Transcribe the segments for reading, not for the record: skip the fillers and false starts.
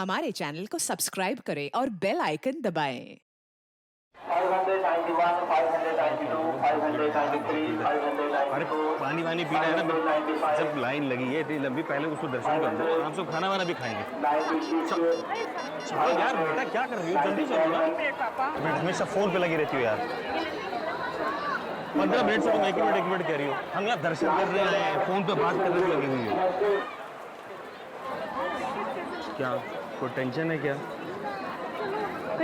हमारे चैनल को सब्सक्राइब करें और बेल आइकन दबाएं। 591, 592, 593, अरे 594, पानी वानी पीना है ना, जब लाइन लगी है इतनी लंबी, पहले उसको दर्शन कर लो, आराम से खाना वाना भी खाएंगे। 96, चलो यार बेटा, क्या कर रही हो, जल्दी चलो ना। मैं हमेशा फोन पे लगी रहती हूँ यार। 15 मिनट से तुम एक ही मिनट कह रही हो। हम यहाँ दर्शन कर रहे हैं, फोन पे बात करने में लगी हुई हो। क्या कोई टेंशन है क्या?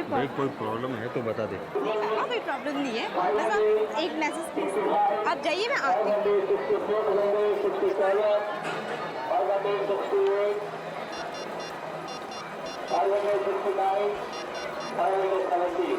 भाई कोई प्रॉब्लम है तो बता दे। कोई प्रॉब्लम नहीं है, बस आप एक मैसेज भेज आप जाइए, मैं आती हूँ। 569, 570.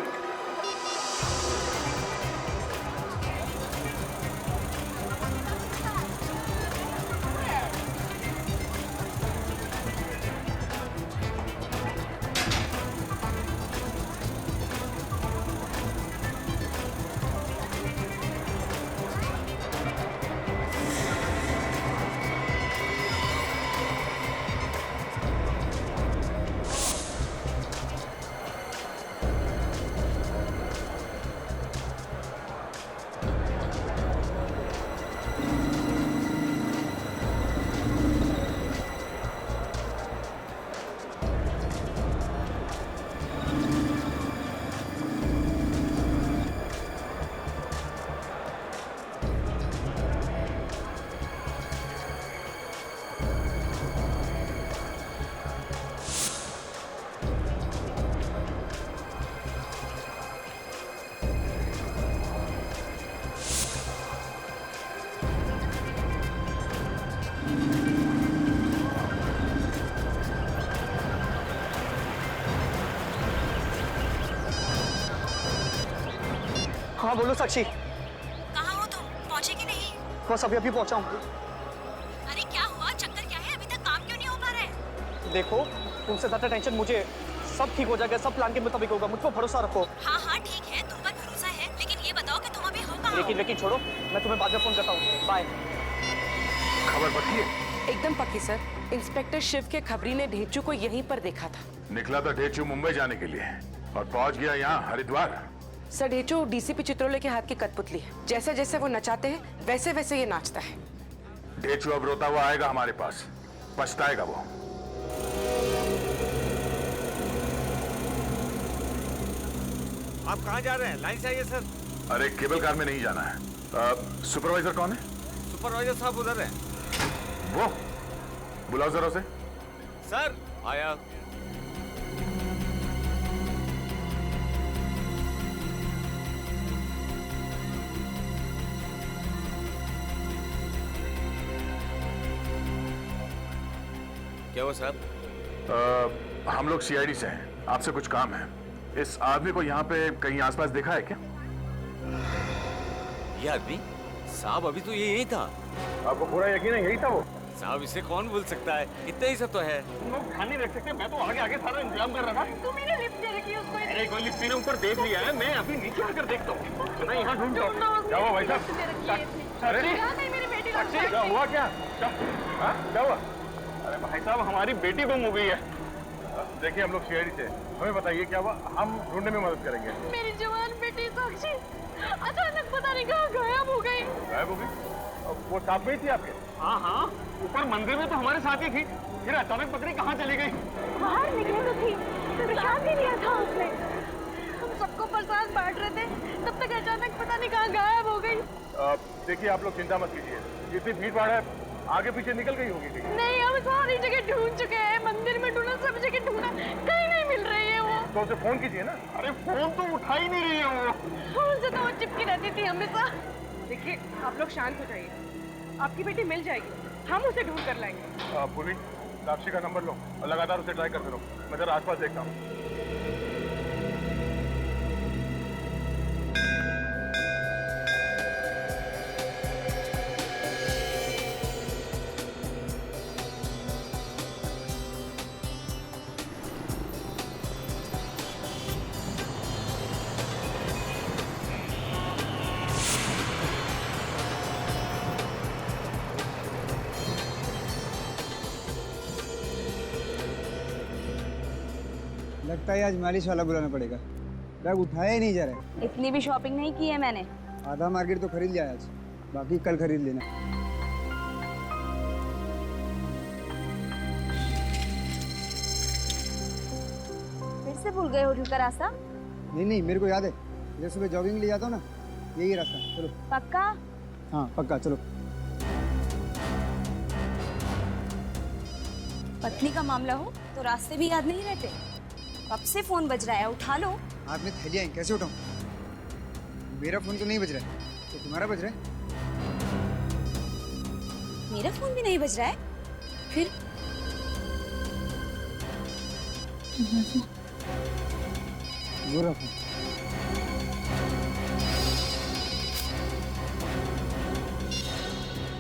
हाँ बोलो साक्षी। कहाँ हो तुम? पहुँचे कि नहीं? बस अभी अभी पहुंचा हूँ। अरे क्या हुआ? चक्कर क्या है? अभी तक काम क्यों नहीं हो पा रहा है? देखो, तुमसे ज्यादा टेंशन मुझे, सब ठीक हो जाएगा, सब प्लान के मुताबिक होगा, मुझ पर भरोसा रखो। हाँ हाँ ठीक है, तुम पर भरोसा है, लेकिन ये बताओ कि तुम अभी हो कहाँ? लेकिन छोड़ो, मैं तुम्हें बाद में फोन करता हूँ। बाय। खबर पक्की है? एकदम पक्की सर। इंस्पेक्टर शिव के खबरी ने ढेंचू को यहीं पर देखा था। निकला था ढेचू मुंबई जाने के लिए और पहुंच गया यहाँ हरिद्वार। सर ढेंचू डीसीपी चित्रोले के हाथ की कठपुतली है। जैसे जैसे वो नचाते हैं वैसे वैसे ये नाचता है। ढेचू अब रोता हुआ आएगा हमारे पास, पछताएगा वो। आप कहाँ जा रहे हैं? लाइन से आइए सर। अरे केबल कार में नहीं जाना है। सुपरवाइजर कौन है? सुपरवाइजर साहब उधर हैं। वो बुलाओ जरा उसे। सर आया। क्या हुआ साहब? हम लोग सीआईडी से हैं, आपसे कुछ काम है। इस आदमी को यहाँ पे कहीं आसपास देखा है क्या? ये आदमी साहब अभी तो ये यही था। आपको पूरा यकीन है यही था वो? साहब इसे कौन भूल सकता है, इतना ही सब तो है। तुम लोग ध्यान नहीं रख सकते? मैं तो आगे आगे सारा इंतजाम कर रहा था। तुमने लिफ्ट दे रखी है उसको। अरे कोई लिफ्ट ने ऊपर देख लिया है, मैं अभी नीचे आकर देखता हूँ। मैं यहाँ ढूंढता हूँ। क्या हुआ भाई साहब? अरे मेरी बेटी को क्या हुआ? क्या क्या हुआ? अरे भाई साहब, हमारी बेटी गुम हो गई है। देखिए हम लोग सीआईडी से, हमें बताइए क्या हुआ, हम ढूंढने में मदद करेंगे। मेरी जवान बेटी साक्षी अचानक पता नहीं कहाँ गायब हो गई। गायब हो गई? वो साथ में ही थी आपके? हाँ हाँ, ऊपर मंदिर में तो हमारे साथ ही थी, फिर अचानक पकड़ी कहाँ चली गई? बाहर निकले तो थी, प्रसाद भी लिया था उसने। हम सबको प्रसाद बांट रहे थे, तब तक अचानक पता नहीं कहाँ गायब हो गई। देखिए आप लोग चिंता मत कीजिए, जितनी भीड़ भाड़ है आगे पीछे निकल गई होगी कहीं। नहीं, हम सारी जगह ढूंढ चुके हैं, मंदिर में ढूंढा, सब जगह ढूंढा, कहीं नहीं मिल रही है वो। तो उसे फोन कीजिए ना। अरे फोन तो उठा ही नहीं रही है वो। फोन से तो वो चिपकी रहती थी हमेशा। देखिए आप लोग शांत हो जाइए, आपकी बेटी मिल जाएगी, हम उसे ढूंढ कर लाएंगे। पूरी साक्षी का नंबर लो और लगातार उसे ट्राई करते रहो। मैं जरा आसपास देखता हूँ। लगता है आज मालिश वाला बुलाना पड़ेगा। बैग उठाया ही नहीं जा रहा है। इतनी भी शॉपिंग नहीं की है मैंने। आधा मार्केट तो खरीद लिया आज, बाकी कल खरीद लेना। फिर से भूल गए होटल का रास्ता? नहीं मेरे को याद है, जब सुबह जॉगिंग ले जाता हूँ ना, यही रास्ता। चलो। पक्का? हाँ पक्का, चलो। पत्नी का मामला हो तो रास्ते भी याद नहीं रहते। कब से फोन बज रहा है, उठा लो। हाथ में थैलियाँ हैं, कैसे उठाऊं? मेरा फोन तो नहीं बज रहा है, तो तुम्हारा बज रहा है। मेरा फोन भी नहीं बज रहा है। फिर बुरा फोन।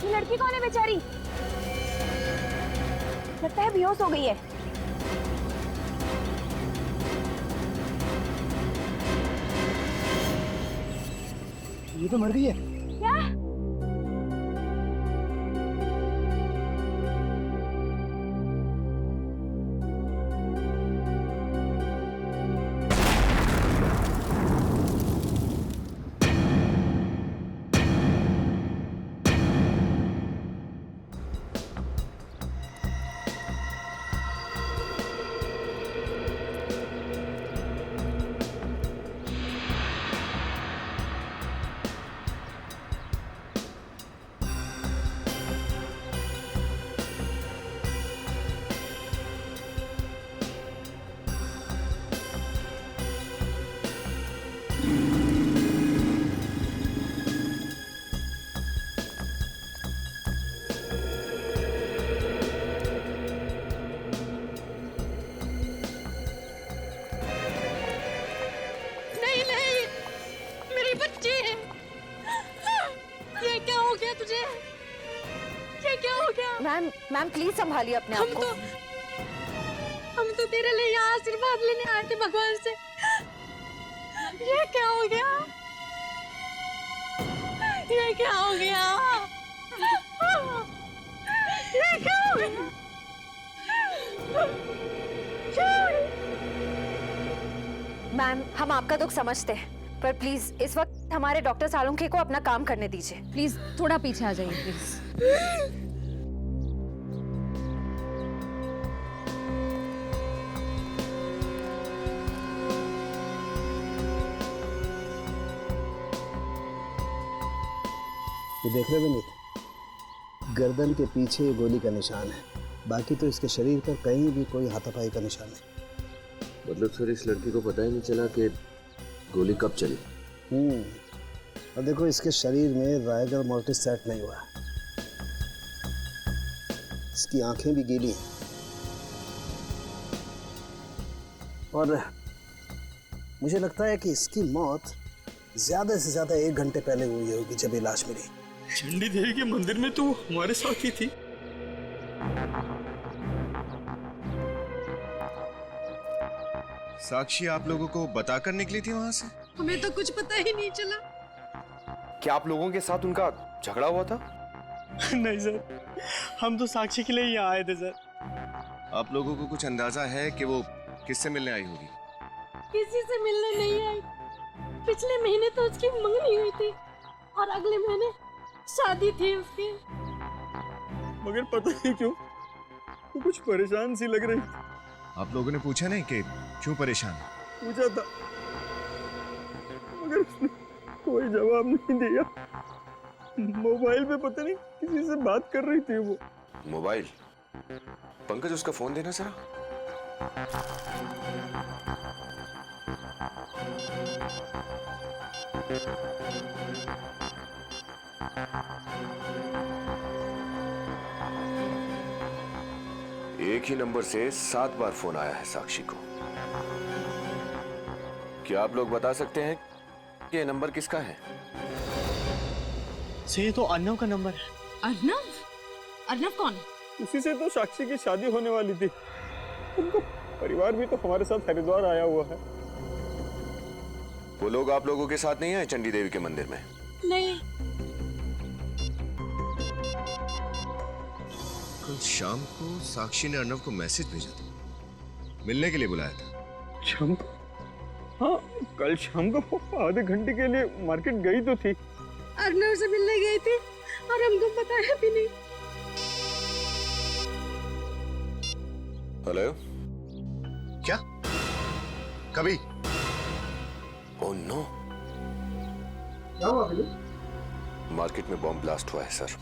ये लड़की कौन है बेचारी? लगता है बेहोश हो गई है। ये तो मर गई है। क्या? मैम प्लीज संभालिए अपने आप को। हम तो तेरे लिए यहाँ आशीर्वाद लेने आए थे भगवान से। ये क्या हो गया? ये क्या हो गया? ये क्या हो गया? मैम हम आपका दुख समझते हैं, पर प्लीज इस वक्त हमारे डॉक्टर सालुंखे को अपना काम करने दीजिए। प्लीज थोड़ा पीछे आ जाइए प्लीज। ये देख रहे हो विनीत, गर्दन के पीछे ये गोली का निशान है, बाकी तो इसके शरीर पर कहीं भी कोई हाथापाई का निशान नहीं। मतलब सर इस लड़की को पता ही नहीं चला कि गोली कब चली। और देखो इसके शरीर में रायगढ़ मोर्टिस सेट नहीं हुआ, इसकी आंखें भी गीली हैं और मुझे लगता है कि इसकी मौत ज्यादा से ज्यादा 1 घंटे पहले हुई होगी जब ये लाश मिली। चंडी देवी के मंदिर में तो हमारे साथ ही थी। साक्षी आप लोगों को बताकर निकली थी वहां से? हमें तो कुछ पता ही नहीं चला। क्या आप लोगों के साथ उनका झगड़ा हुआ था? नहीं सर, हम तो साक्षी के लिए यहाँ आए थे सर। आप लोगों को कुछ अंदाजा है कि वो किससे मिलने आई होगी? किसी से मिलने नहीं आई। पिछले महीने तो उसकी मंगनी हुई थी और अगले महीने शादी थी उसकी। मगर पता नहीं क्यों वो कुछ परेशान सी लग रही थी। आप लोगों ने पूछा नहीं कि क्यों परेशान? पूछा था मगर उसने कोई जवाब नहीं दिया। मोबाइल पे पता नहीं किसी से बात कर रही थी वो। मोबाइल? पंकज उसका फोन देना जरा। एक ही नंबर से 7 बार फोन आया है साक्षी को। क्या आप लोग बता सकते हैं कि ये नंबर किसका है? ये तो अर्नव का नंबर है। अर्नव? अर्नव कौन? उसी से तो साक्षी की शादी होने वाली थी। उनका परिवार भी तो हमारे साथ हरिद्वार आया हुआ है। वो लोग आप लोगों के साथ नहीं आए चंडी देवी के मंदिर में? नहीं। कल शाम को साक्षी ने अर्नव को मैसेज भेजा था, मिलने के लिए बुलाया था। शाम को? हाँ, कल शाम को आधे घंटे के लिए मार्केट गई तो थी। अर्नव से मिलने गई थी और हमको बताया भी नहीं। हेलो, क्या? कभी? ओह नो, क्या हुआ भाई? मार्केट में बॉम्ब ब्लास्ट हुआ है सर।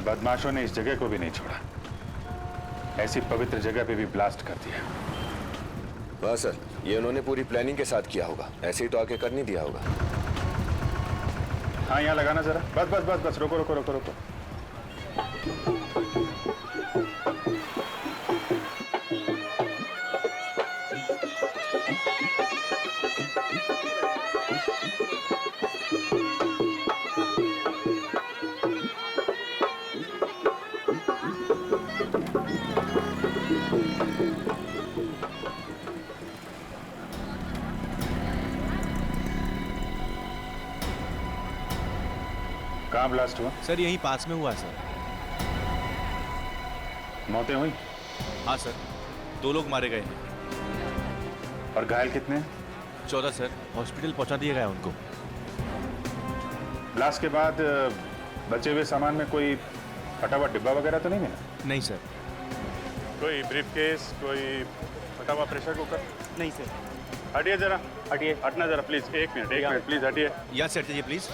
बदमाशों ने इस जगह को भी नहीं छोड़ा, ऐसी पवित्र जगह पे भी ब्लास्ट कर दिया। वाह सर, ये उन्होंने पूरी प्लानिंग के साथ किया होगा, ऐसे ही तो आके कर नहीं दिया होगा। हाँ, यहाँ लगाना जरा। बस बस बस बस, रुको रुको रुको रुको। कहाँ ब्लास्ट हुआ? सर यहीं पास में हुआ सर। मौतें हुई? हाँ सर, 2 लोग मारे गए हैं। और घायल कितने? 14 सर, हॉस्पिटल पहुंचा दिया गया उनको। ब्लास्ट के बाद बचे हुए सामान में कोई फटा हुआ डिब्बा वगैरह तो नहीं मिला? नहीं सर। कोई ब्रीफकेस, कोई फटा हुआ प्रेशर कुकर? नहीं सर। हटिए जरा, हटिए, हटना जरा प्लीज। एक मिनट प्लीज हटिए। यहाँ से हटिए प्लीज।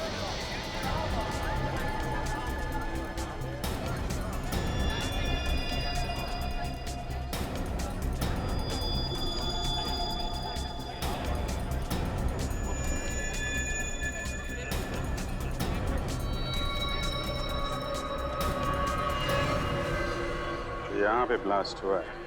यहाँ पे ब्लास्ट हुआ है।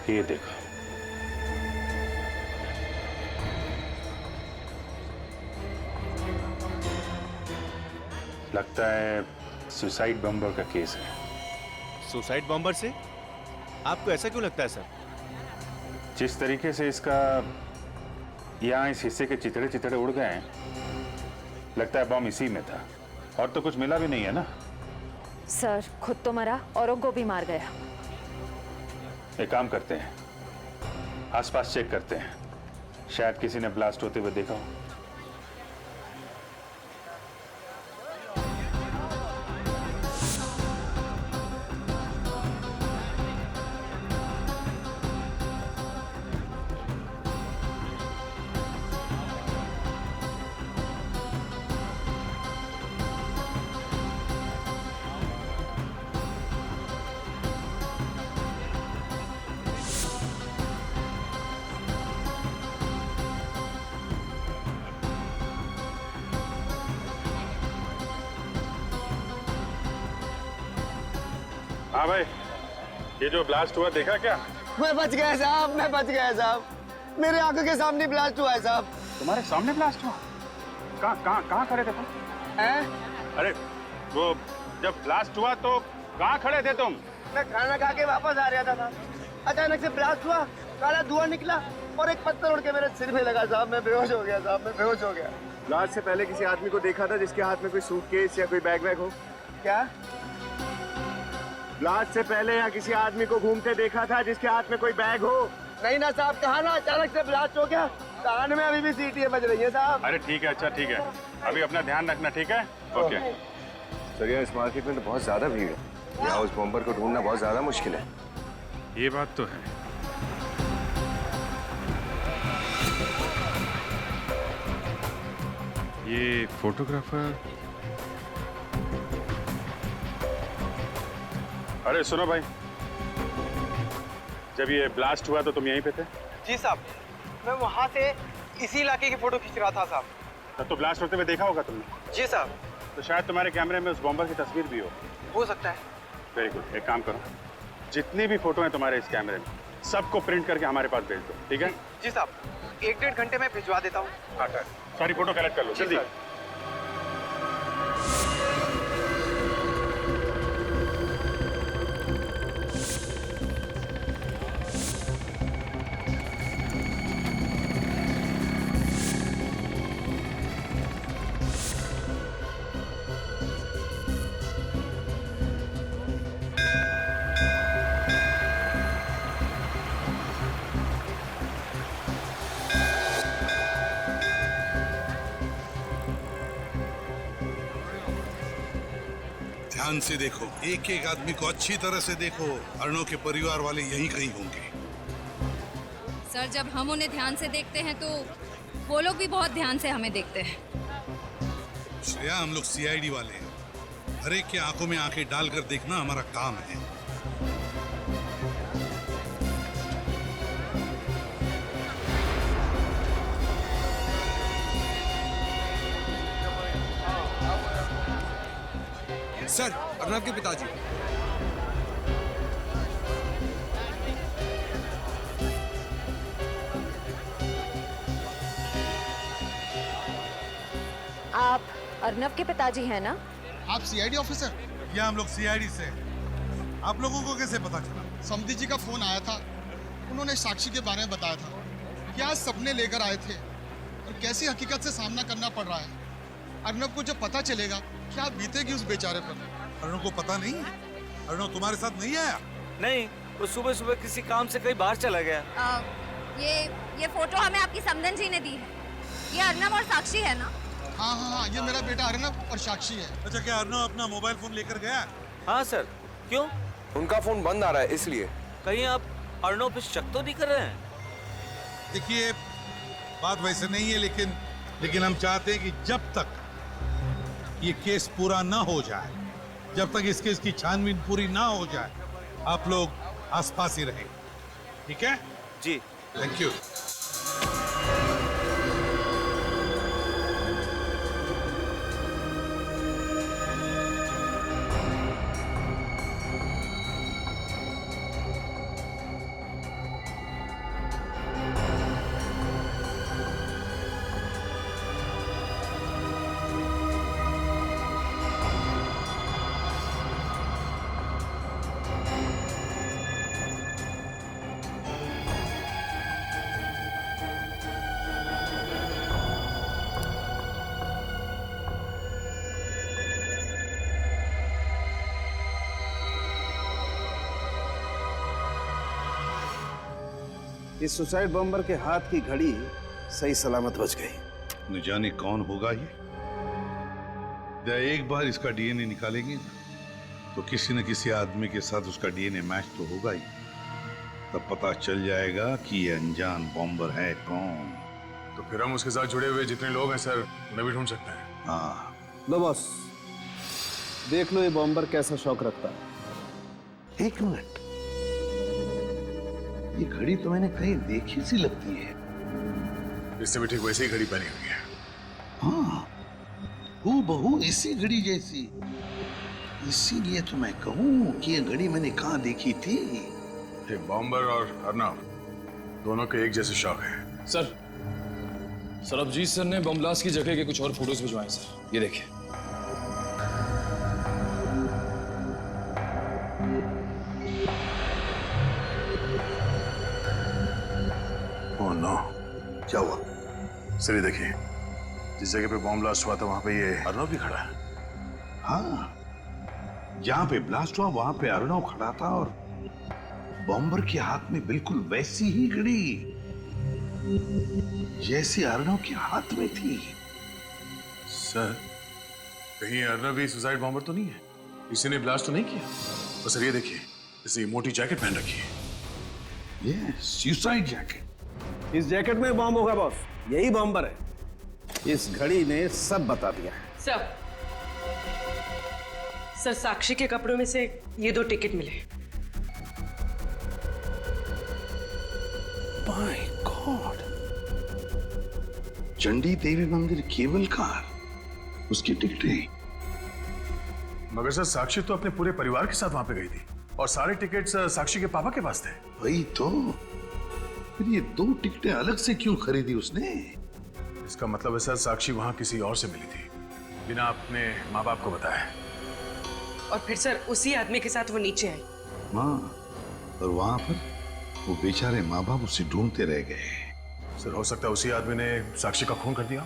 ये देखो, लगता है सुसाइड बम्बर का केस है। सुसाइड बॉम्बर से? आपको ऐसा क्यों लगता है सर? जिस तरीके से इसका यहाँ इस हिस्से के चितड़े चितड़े उड़ गए हैं, लगता है बम इसी में था। और तो कुछ मिला भी नहीं है ना? सर खुद तो मरा, औरों को भी मार गया। एक काम करते हैं, आसपास चेक करते हैं, शायद किसी ने ब्लास्ट होते हुए देखा हो। हाँ भाई, ये जो ब्लास्ट हुआ देखा क्या? मैं बच गया साहब, मैं बच गया साहब। मेरे आंखों के सामने ब्लास्ट हुआ है साहब। तुम्हारे सामने ब्लास्ट हुआ? कहाँ खड़े थे तुम? हैं? अरे वो जब ब्लास्ट हुआ तो कहाँ खड़े थे तुम? मैं खाना खा के वापस आ रहा था साहब, अचानक से ब्लास्ट हुआ, काला धुआं निकला और एक पत्थर उड़ के मेरे सिर पे लगा साहब। मैं बेहोश हो गया साहब, मैं बेहोश हो गया। ब्लास्ट से पहले किसी आदमी को देखा था जिसके हाथ में कोई सूटकेस या कोई बैग वैग हो? क्या? ब्लास्ट से पहले या किसी आदमी को घूमते देखा था जिसके हाथ में कोई बैग हो? नहीं ना साहब, कहा ना अचानक से ब्लास्ट हो गया। कान में अभी भी सीटियां बज रही है साहब। अरे ठीक है, अच्छा ठीक है, अभी अपना ध्यान रखना, ठीक है? ओके। सर यार, इस मार्केट में तो बहुत ज्यादा भीड़ है, यहाँ उस बॉम्बर को ढूंढना बहुत ज्यादा मुश्किल है। ये बात तो है। ये फोटोग्राफर, अरे सुनो भाई, जब ये ब्लास्ट हुआ तो तुम यहीं पे थे? जी साहब, मैं वहाँ से इसी इलाके की फोटो खींच रहा था साहब। तब तो ब्लास्ट होते हुए देखा होगा तुमने? जी साहब। तो शायद तुम्हारे कैमरे में उस बॉम्बर की तस्वीर भी हो सकता है। वेरी गुड, एक काम करो, जितनी भी फोटो हैं तुम्हारे इस कैमरे में सबको प्रिंट करके हमारे पास भेज दो, ठीक है? जी साहब, 1-1.5 घंटे में भिजवा देता हूँ। हाँ, सारी फोटो कलेक्ट कर लो जल्दी। ध्यान से देखो, एक एक आदमी को अच्छी तरह से देखो। अर्णव के परिवार वाले यहीं कहीं होंगे। सर, जब हम उन्हें ध्यान से देखते हैं तो वो लोग भी बहुत ध्यान से हमें देखते हैं। श्रेया, हम लोग सीआईडी वाले हैं, हर एक के आंखों में आंखें डालकर देखना हमारा काम है। सर, अर्णव के पिताजी। आप अर्णव के पिताजी हैं ना? आप सीआईडी ऑफिसर? या हम लोग सीआईडी से। आप लोगों को कैसे पता चला? समधी जी का फोन आया था, उन्होंने साक्षी के बारे में बताया था, क्या सपने लेकर आए थे और कैसी हकीकत से सामना करना पड़ रहा है। अर्णव को जब पता चलेगा क्या बीतेगी उस बेचारे पर। अर्णव को पता नहीं? अर्णव तुम्हारे साथ नहीं आया? नहीं, वो सुबह सुबह किसी काम से कहीं बाहर चला गया। ये फोटो हमें आपकी समधन जी ने दी है। ये अर्णव और साक्षी है ना? हाँ हाँ हाँ, ये मेरा बेटा अर्णव और साक्षी है। अच्छा, क्या अर्णव अपना मोबाइल फोन लेकर गया? हाँ सर। क्यों? उनका फोन बंद आ रहा है इसलिए। कहीं आप अर्णव पे शक तो नहीं कर रहे हैं? देखिए, बात वैसे नहीं है, लेकिन हम चाहते हैं कि जब तक ये केस पूरा ना हो जाए, जब तक इस केस की छानबीन पूरी ना हो जाए, आप लोग आसपास ही रहें, ठीक है? जी। Thank you. इस सुसाइड बॉम्बर के हाथ की घड़ी सही सलामत बच गई। न जाने कौन होगा ये। एक बार इसका डीएनए निकालेंगे तो किसी न किसी आदमी के साथ उसका डीएनए मैच तो होगा ही। तब पता चल जाएगा कि ये अनजान बॉम्बर है कौन। तो फिर हम उसके साथ जुड़े हुए जितने लोग हैं सर, उन्हें भी ढूंढ सकते हैं। हाँ, लो बॉस, देख लो ये बॉम्बर कैसा शौक रखता है। एक मिनट, ये घड़ी तो मैंने कहीं देखी सी लगती है। इससे भी ठीक वैसी ही घड़ी पहनी हुई है। हाँ, हूबहू इसी घड़ी जैसी। इसीलिए तो मैं कहूँ कि ये घड़ी मैंने कहाँ देखी थी। ये बॉम्बर और अर्णव दोनों के एक जैसे शौक है। सर, सरबजीत सर ने बम ब्लास्ट की जगह के कुछ और फोटोज भिजवाए सर, ये देखिए। क्या हुआ? सर ये देखिए, जिस जगह पे बॉम्ब ब्लास्ट हुआ था वहां पे ये अर्नव भी खड़ा है। हाँ, जहां पे ब्लास्ट हुआ वहां पे अर्नव खड़ा था और बॉम्बर के हाथ में बिल्कुल वैसी ही घड़ी जैसी अर्नव के हाथ में थी। सर कहीं अर्नव भी सुसाइड बॉम्बर तो नहीं है? किसी ने ब्लास्ट तो नहीं किया? और सर ये देखिए, इसे मोटी जैकेट पहन रखी है। ये सुसाइड जैकेट। इस जैकेट में बॉम्ब होगा बॉस, यही बॉम्बर है। इस घड़ी ने सब बता दिया। सर साक्षी के कपड़ों में से ये 2 टिकट मिले। माय गॉड, चंडी देवी मंदिर केबल कार, उसकी टिकटें। मगर सर साक्षी तो अपने पूरे परिवार के साथ वहां पे गई थी और सारे टिकट्स साक्षी के पापा के पास थे। वही तो, फिर ये 2 टिकटें अलग से क्यों खरीदी उसने? इसका मतलब है सर साक्षी वहां किसी और से मिली थी बिना अपने माँ बाप को बताए। और फिर सर उसी आदमी के साथ वो नीचे आई। हाँ, और वहां पर वो बेचारे माँ बाप उसे ढूंढते रह गए। सर हो सकता है उसी आदमी ने साक्षी का खून कर दिया।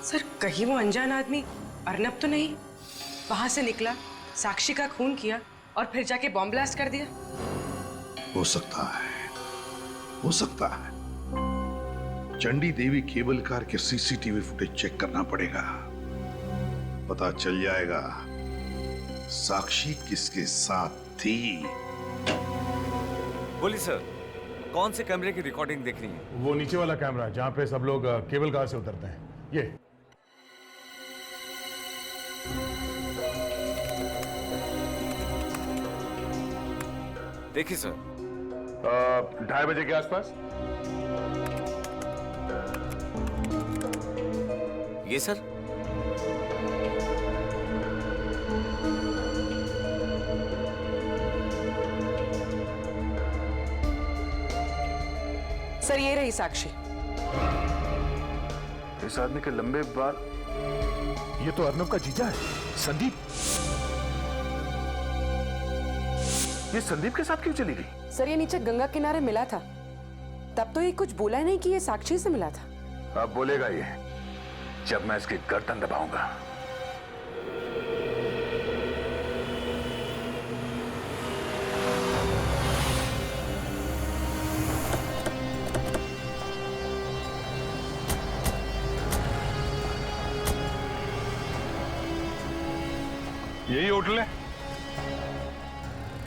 सर कहीं वो अनजान आदमी अर्नब तो नहीं वहां से निकला, साक्षी का खून किया और फिर जाके बॉम्ब ब्लास्ट कर दिया? हो सकता है, हो सकता है। चंडी देवी केबल कार के सीसीटीवी फुटेज चेक करना पड़ेगा, पता चल जाएगा साक्षी किसके साथ थी। बोलिए सर, कौन से कैमरे की रिकॉर्डिंग देखनी है? वो नीचे वाला कैमरा जहां पे सब लोग केबल कार से उतरते हैं, ये। देखिए सर, 2:30 बजे के आसपास। ये सर, सर ये रही साक्षी। इस आदमी के लंबे बाल, ये तो अर्नव का जीजा है, संदीप। ये संदीप के साथ क्यों चली गई? सर ये नीचे गंगा किनारे मिला था, तब तो ये कुछ बोला नहीं कि ये साक्षी से मिला था। अब बोलेगा ये जब मैं इसकी गर्दन दबाऊंगा। यही होटल है?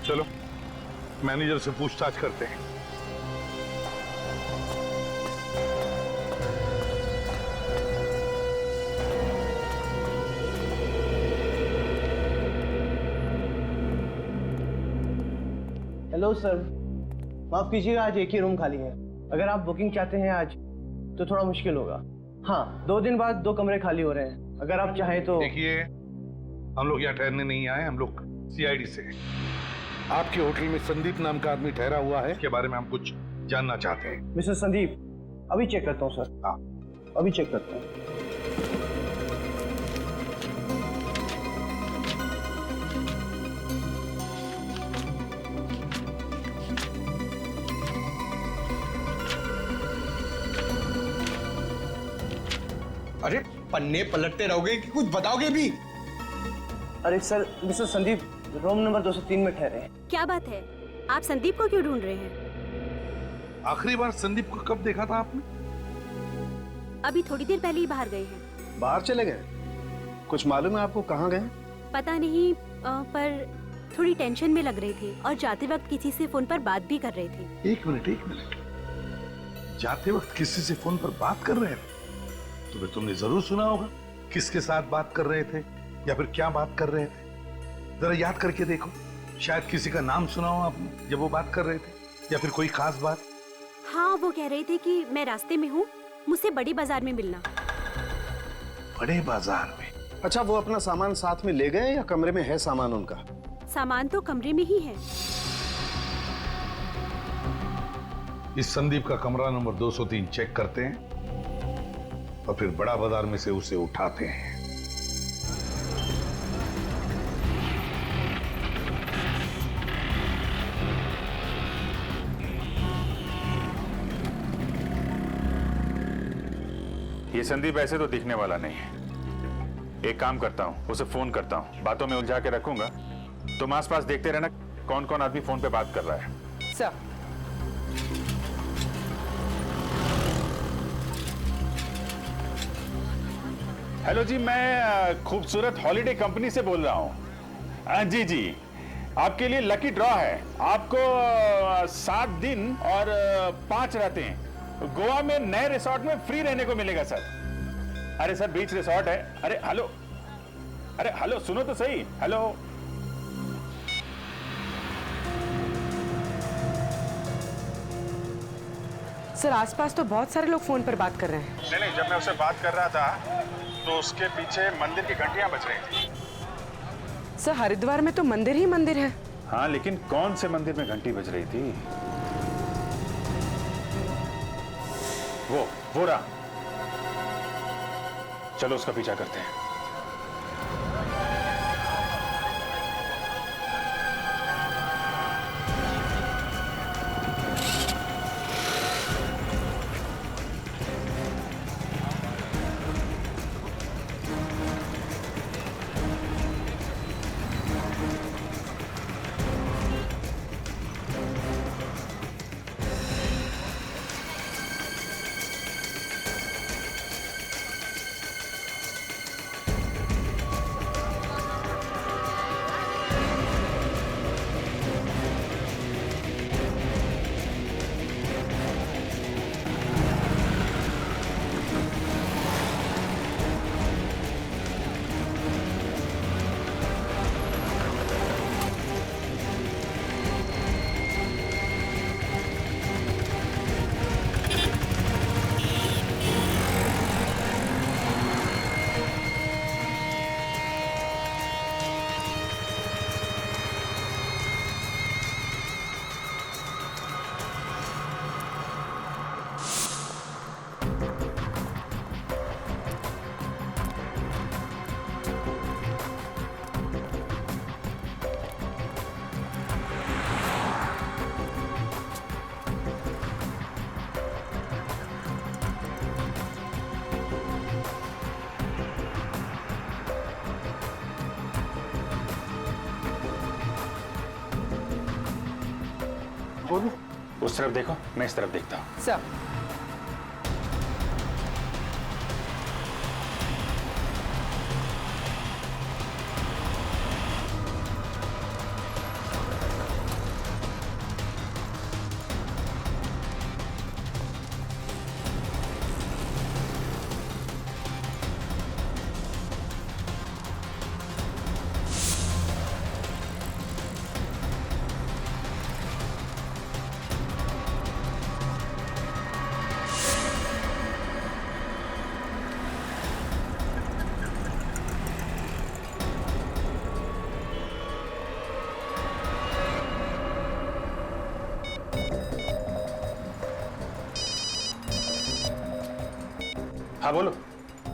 चलो मैनेजर से पूछताछ करते हैं। हेलो सर, माफ कीजिएगा, आज एक ही रूम खाली है। अगर आप बुकिंग चाहते हैं आज तो थोड़ा मुश्किल होगा। हाँ, 2 दिन बाद 2 कमरे खाली हो रहे हैं, अगर आप चाहें तो। देखिए, हम लोग यहाँ ठहरने नहीं आए, हम लोग सीआईडी से हैं। आपके होटल में संदीप नाम का आदमी ठहरा हुआ है, इसके बारे में हम कुछ जानना चाहते हैं। मिस्टर संदीप, अभी चेक करता हूँ सर। हाँ, अभी चेक करता हूँ। अरे पन्ने पलटते रहोगे कि कुछ बताओगे भी? अरे sir, mister Sandeep room number 203 में ठहरे हैं। क्या बात है, आप संदीप को क्यों ढूंढ रहे हैं? आखिरी बार संदीप को कब देखा था आपने? अभी थोड़ी देर पहले ही बाहर गए हैं। बाहर चले गए? कुछ मालूम है आपको कहाँ गए? पता नहीं, पर थोड़ी टेंशन में लग रहे थे और जाते वक्त किसी से फोन पर बात भी कर रहे थे। एक मिनट। जाते वक्त किसी से फोन पर बात कर रहे थे? तो फिर तुमने जरूर सुना होगा किसके साथ बात कर रहे थे या फिर क्या बात कर रहे थे। जरा याद करके देखो, शायद किसी का नाम सुना हो आपने जब वो बात कर रहे थे, या फिर कोई खास बात। हाँ, वो कह रहे थे कि मैं रास्ते में हूँ, मुझसे बड़ी बाजार में मिलना। बड़े बाजार में? अच्छा, वो अपना सामान साथ में ले गए या कमरे में है सामान उनका? सामान तो कमरे में ही है। इस संदीप का कमरा नंबर 203 चेक करते हैं और फिर बड़ा बाजार में से उसे उठाते हैं। ये संदीप ऐसे तो दिखने वाला नहीं है। एक काम करता हूँ, उसे फोन करता हूँ, बातों में उलझा के रखूंगा। तुम आसपास देखते रहना कौन कौन आदमी फोन पे बात कर रहा है। सर। हेलो जी, मैं खूबसूरत हॉलिडे कंपनी से बोल रहा हूँ। जी जी, आपके लिए लकी ड्रॉ है। आपको 7 दिन और 5 रातें गोवा में नए रिसोर्ट में फ्री रहने को मिलेगा सर। अरे सर, बीच रिसोर्ट है। अरे हेलो, सुनो तो सही। हेलो। सर, आसपास तो बहुत सारे लोग फोन पर बात कर रहे हैं। नहीं, जब मैं उससे बात कर रहा था तो उसके पीछे मंदिर की घंटियां बज रही थी। सर, हरिद्वार में तो मंदिर ही मंदिर है। हाँ, लेकिन कौन से मंदिर में घंटी बज रही थी? वो रहा। चलो उसका पीछा करते हैं। उस तरफ देखो, मैं इस तरफ देखता हूँ। सर। हाँ बोलो।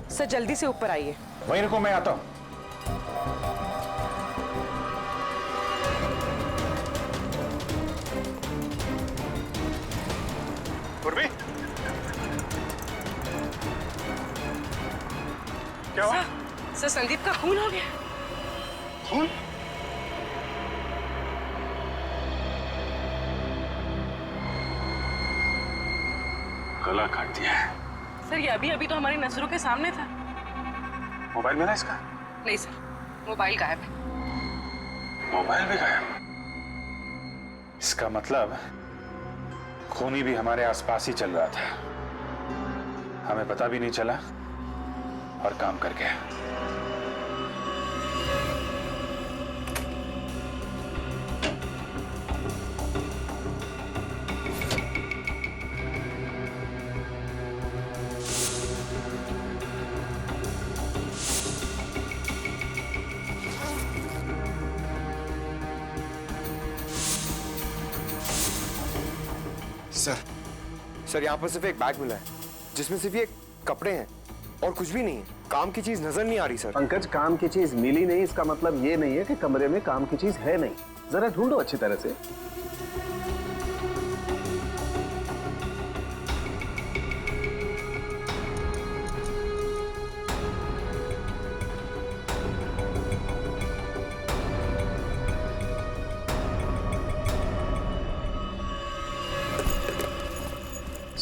सर, जल्दी से ऊपर आइए। वहीं रुको, मैं आता हूँ। पूर्वी, क्या हुआ? सर, संदीप का खून हो गया। खून? गला काट दिया है। सर, ये अभी तो हमारी नजरों के सामने था। मोबाइल मिला इसका? नहीं सर, मोबाइल गायब है। मोबाइल भी गायब? इसका मतलब खूनी भी हमारे आसपास ही चल रहा था, हमें पता भी नहीं चला और काम कर गया। सर, यहाँ पर सिर्फ एक बैग मिला है जिसमें सिर्फ ये कपड़े हैं और कुछ भी नहीं है। काम की चीज नजर नहीं आ रही सर। पंकज, काम की चीज मिली नहीं इसका मतलब ये नहीं है कि कमरे में काम की चीज है नहीं। जरा ढूंढो अच्छी तरह से।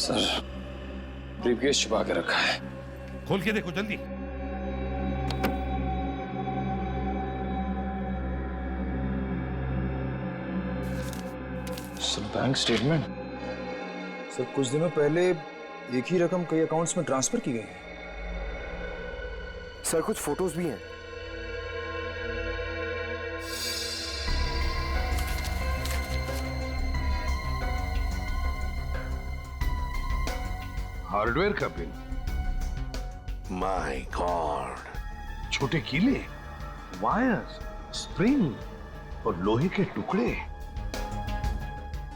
सर ब्रीफकेस छुपा के रखा है। खोल के देखो जल्दी। Sir bank statement. सर कुछ दिनों पहले एक ही रकम कई अकाउंट्स में ट्रांसफर की गई है। सर कुछ फोटोज भी हैं। हार्डवेयर का बिल। माय गॉड, छोटे कीले, वायर्स, स्प्रिंग और लोहे के टुकड़े,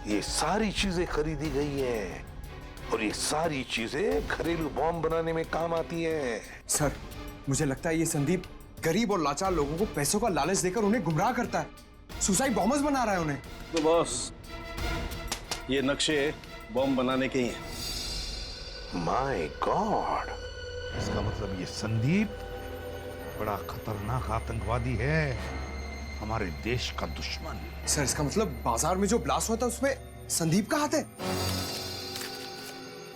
ये सारी चीजें खरीदी गई हैं और ये सारी चीजें घरेलू बॉम्ब बनाने में काम आती हैं। सर मुझे लगता है ये संदीप गरीब और लाचार लोगों को पैसों का लालच देकर उन्हें गुमराह करता है, सुसाइड बॉम्बर्स बना रहा है उन्हें। तो बॉस ये नक्शे बॉम्ब बनाने के ही हैं। माय गॉड, इसका मतलब ये संदीप बड़ा खतरनाक आतंकवादी है, हमारे देश का दुश्मन। सर इसका मतलब बाजार में जो ब्लास्ट हुआ था उसमें संदीप का हाथ है।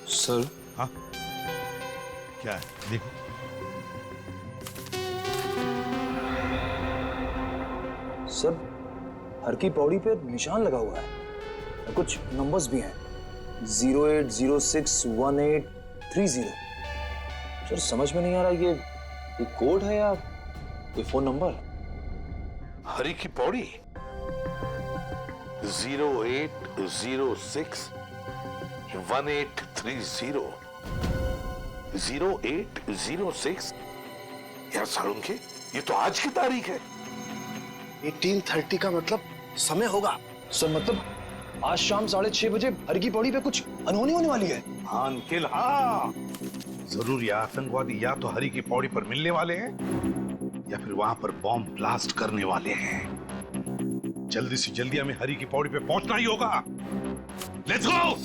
सर हाँ क्या है देखो। सर हर की पौड़ी पे निशान लगा हुआ है और कुछ नंबर्स भी हैं, 08061830। सर समझ में नहीं आ रहा ये कोड है या कोई फोन नंबर। हरी की पौड़ी 08061830। 0806 यार सालुंखे, ये तो आज की तारीख है। 1830 का मतलब समय होगा। सर मतलब आज शाम 6:30 बजे हर की पौड़ी पे कुछ अनहोनी होने वाली है। हाँ अंकिल, हाँ जरूर ये आतंकवादी या तो हरी की पौड़ी पर मिलने वाले हैं या फिर वहां पर बॉम्ब ब्लास्ट करने वाले हैं। जल्दी से जल्दी हमें हरी की पौड़ी पे पहुंचना ही होगा। Let's go.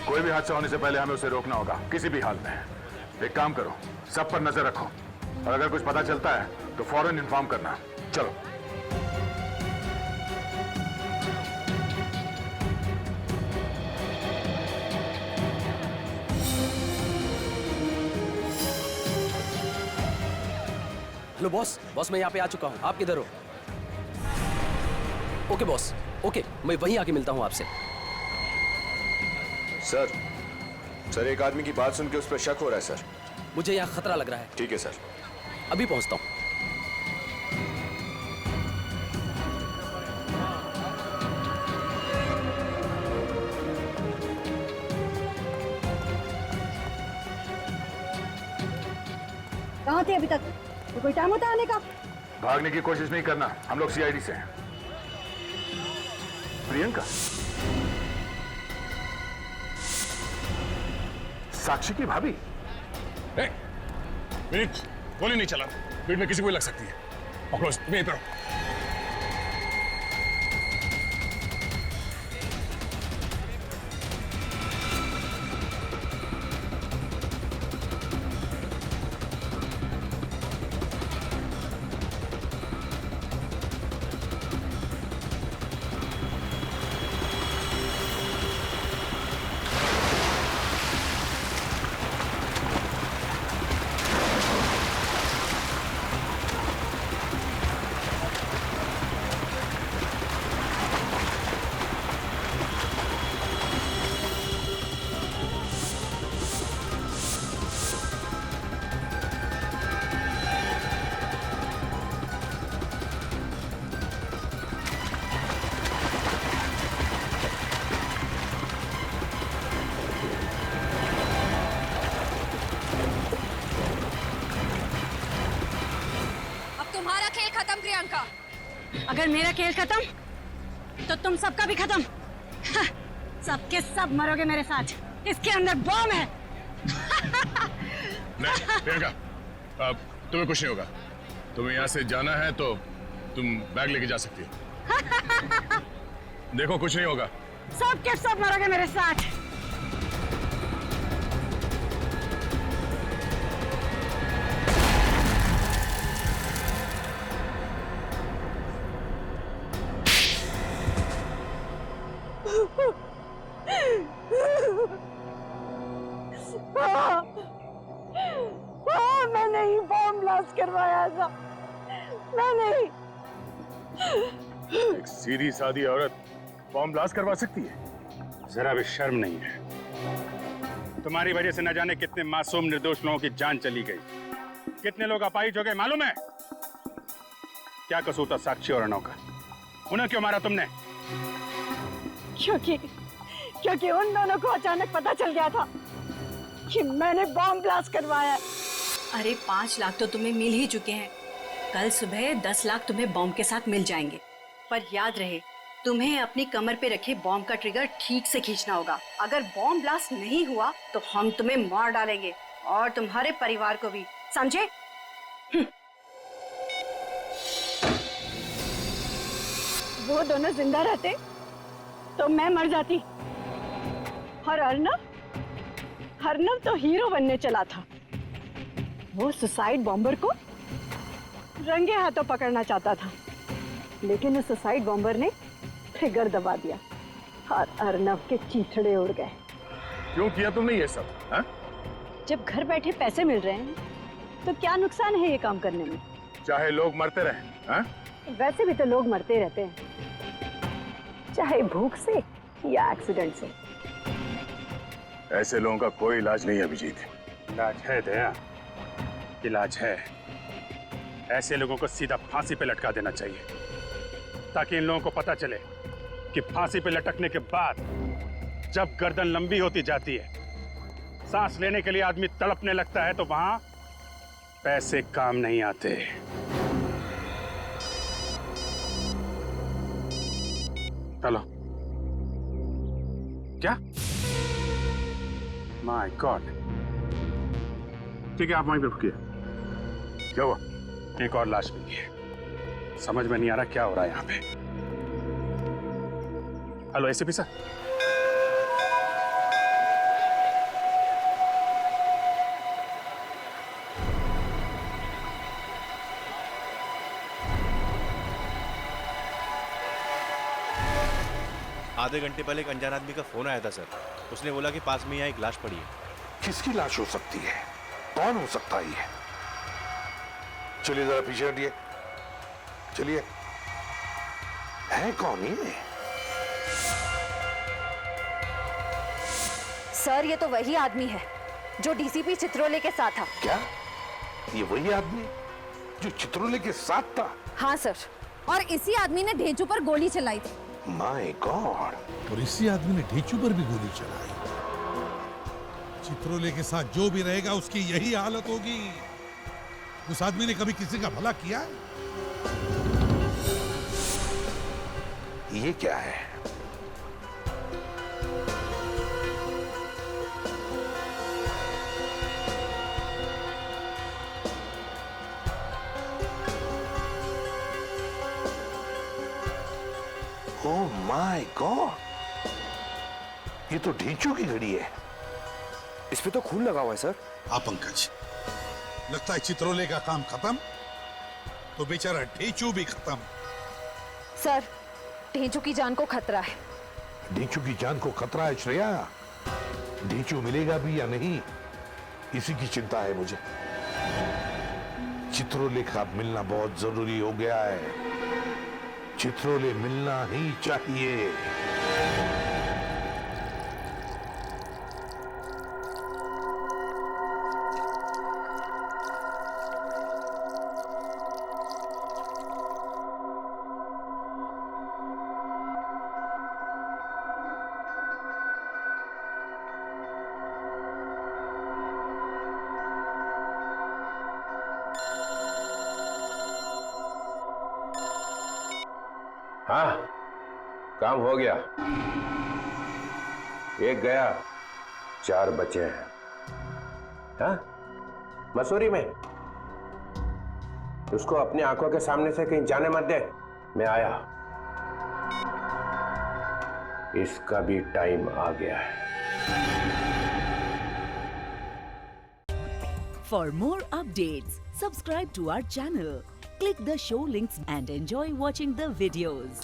कोई भी हादसा होने से पहले हमें उसे रोकना होगा, किसी भी हाल में। एक काम करो, सब पर नजर रखो और अगर कुछ पता चलता है तो फौरन इन्फॉर्म करना। चलो। हेलो बॉस, मैं यहाँ पे आ चुका हूँ। आप किधर हो? ओके बॉस, ओके, मैं वहीं आके मिलता हूँ आपसे। सर एक आदमी की बात सुन के उस पर शक हो रहा है सर। मुझे यहाँ खतरा लग रहा है। ठीक है सर, अभी पहुँचता हूँ। कहाँ थे अभी तक? तो कोई टाइम होता आने का? भागने की कोशिश नहीं करना, हम लोग सीआईडी से हैं। प्रियंका, साक्षी की भाभी। विनीत, गोली नहीं चला, भीड़ में किसी को भी लग सकती है। पकड़ो, तुम्हें इधर। प्रियंका, अगर मेरा खेल खत्म तो तुम सबका भी खत्म। सबके सब मरोगे मेरे साथ। इसके अंदर बॉम्ब है। नहीं प्रियंका, अब तुम्हें कुछ नहीं होगा। तुम्हें यहाँ से जाना है तो तुम बैग लेके जा सकती हो। देखो कुछ नहीं होगा। सबके सब मरोगे मेरे साथ। हाँ, हाँ, मैंने ही बॉम्ब ब्लास्ट करवाया था, मैंने ही। एक सीधी सादी औरत बॉम्ब ब्लास्ट करवा सकती है? जरा भी शर्म नहीं है। तुम्हारी वजह से न जाने कितने मासूम निर्दोष लोगों की जान चली गई, कितने लोग अपाहिज हो गए, मालूम है? क्या कसूर था साक्षी और अर्णव का? उन्हें क्यों मारा तुमने? क्योंकि उन दोनों को अचानक पता चल गया था कि मैंने बॉम्ब ब्लास्ट करवाया। अरे 5 लाख तो तुम्हें मिल ही चुके हैं। कल सुबह 10 लाख तुम्हें बॉम्ब के साथ मिल जाएंगे। पर याद रहे, तुम्हें अपनी कमर पे रखे बॉम्ब का ट्रिगर ठीक से खींचना होगा। अगर बॉम्ब ब्लास्ट नहीं हुआ तो हम तुम्हें मार डालेंगे और तुम्हारे परिवार को भी, समझे? वो दोनों जिंदा रहते तो मैं मर जाती। और अर्णव तो हीरो बनने चला था। वो सुसाइड बॉम्बर को रंगे हाथों पकड़ना चाहता था, लेकिन उस सुसाइड बॉम्बर ने ट्रिगर दबा दिया और अर्णव के चीथड़े उड़ गए। क्यों किया तुमने ये सब? हा? जब घर बैठे पैसे मिल रहे हैं तो क्या नुकसान है ये काम करने में? चाहे लोग मरते रहे। हा? वैसे भी तो लोग मरते रहते हैं, चाहे भूख से या एक्सीडेंट से। ऐसे लोगों का कोई इलाज नहीं है अभिजीत। इलाज है दया, इलाज है। ऐसे लोगों को सीधा फांसी पे लटका देना चाहिए, ताकि इन लोगों को पता चले कि फांसी पे लटकने के बाद जब गर्दन लंबी होती जाती है, सांस लेने के लिए आदमी तड़पने लगता है, तो वहां पैसे काम नहीं आते। चलो। क्या? My God. ठीक है, आप वहीं पे रुकिए। क्या हुआ? एक और लाश मिली है। समझ में नहीं आ रहा क्या हो रहा है यहाँ पे। Hello ACP sir. आधे घंटे पहले एक अनजान आदमी का फोन आया था सर। उसने बोला कि पास में यहाँ एक लाश पड़ी है। किसकी लाश हो सकती है? कौन हो सकता है ये? चलिए जरा पीछे हटिए, चलिए। है कौन ये? सर, ये तो वही आदमी है जो डीसीपी चित्रोले के साथ था। क्या ये वही आदमी जो चित्रोले के साथ था? हाँ सर, और इसी आदमी ने ढेंचू पर गोली चलाई थी। My God! और इसी आदमी ने ढेंचू पर भी गोली चलाई। चित्रोले के साथ जो भी रहेगा उसकी यही हालत होगी। उस आदमी ने कभी किसी का भला किया है? ये क्या है? Oh my God! ये तो ढेंचू की घड़ी है। इस पे तो खून लगा हुआ है सर। हाँ पंकज, लगता है चित्रोले का काम खत्म, तो बेचारा ढेंचू भी खत्म। सर, ढेंचू की जान को खतरा है। ढेंचू की जान को खतरा है श्रेया? ढेंचू मिलेगा भी या नहीं, इसी की चिंता है मुझे। चित्रोले का मिलना बहुत जरूरी हो गया है। चित्रोले मिलना ही चाहिए। हाँ, काम हो गया। एक गया, 4 बचे हैं। हाँ, मसूरी में। उसको अपनी आंखों के सामने से कहीं जाने मत दे। मैं आया। इसका भी टाइम आ गया है। For more updates, subscribe to our channel, click the show links and enjoy watching the videos.